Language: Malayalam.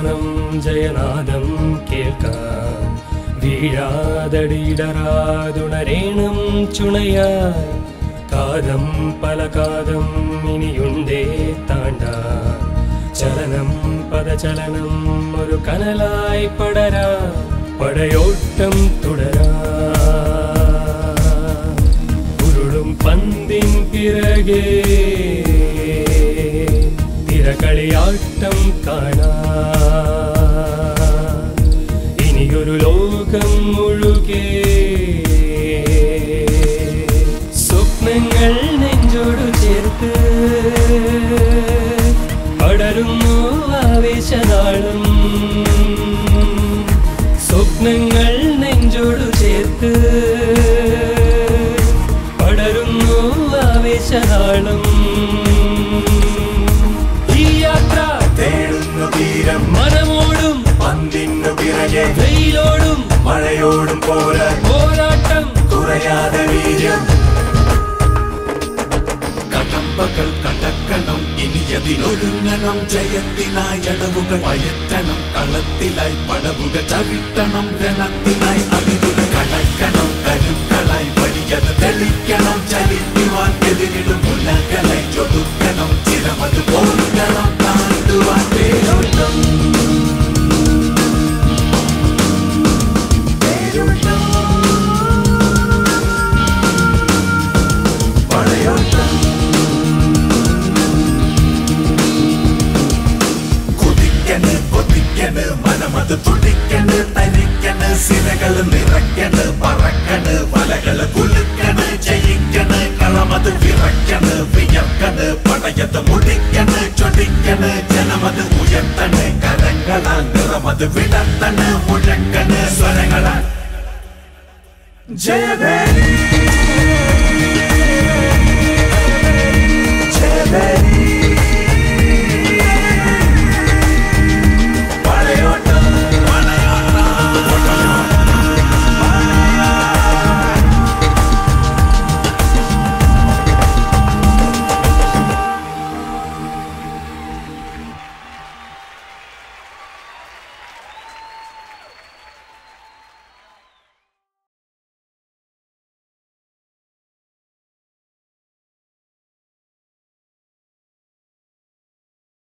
അവസാനം ജയനാദം കേൾക്കാം. വീഴാതടിയിടറാതുണരേണം ചുണയായി. കാതം പല കാതം ഇനിയുണ്ടേ താണ്ടാൻ. ചലനം പദചലനം ഒരു കനലായി പടരാ. പടയോട്ടം തുടരാ. ഉരുളും പന്തിൻ പിറകെ തിരകളിയാട്ടം കാണാ. ഇനിയൊരു ലോകം മുഴുകെ സ്വപ്നങ്ങൾ നെഞ്ചോടു ചേർത്ത് പടരുന്നു ആവേശനാളം. സ്വപ്നങ്ങൾ നെഞ്ചോടു ചേർത്ത് പടരുന്നു ആവേശനാളം. ഈ യാത്ര തേടുന്നു തീരം മനമോടും പന്തിന്നു പിറകെ വെയിലോടും മഴയോടും പോരാട്ടം കുറയാതെ വീര്യം. കടമ്പകൾ കടക്കണം ഇനിയതിനൊരുങ്ങണം. ജയത്തിനായി അടവുകൾ പയറ്റണം. കളത്തിലായി പടവുകൾ ചവിട്ടണം. രണത്തിനായി അതിരുകൾ കടക്കണം. കരുക്കളായി വഴിയത് തെളിക്കണം. ചലിക്കുവാൻ എതിരിടും മുലകളായി ചൊതുക്കണം. ചിരമത് പോകണം. താണ്ടുവാൻ പേരോട്ടം പടയോട്ടം. കുതിക്കണ് കൊതിക്കണ് മനമത് തുടിക്കണ്. തരിക്കണ് സിരകള് നിറയ്ക്കണ്. പറക്കണ് വലകള് കുലുക്കണ്. ജയിക്കണ് കളമത് വിറയ്ക്കണ്. വിയർക്കണ് പടയത്ത് മുടിക്കണ്. ചൊടിക്കണ് ജനമത് ഉയർത്തണ്. കരങ്ങളാൽ നിറമത് വിടർത്തണ്. മുഴക്കണ് സ്വരങ്ങളാൽ ജയവേദി.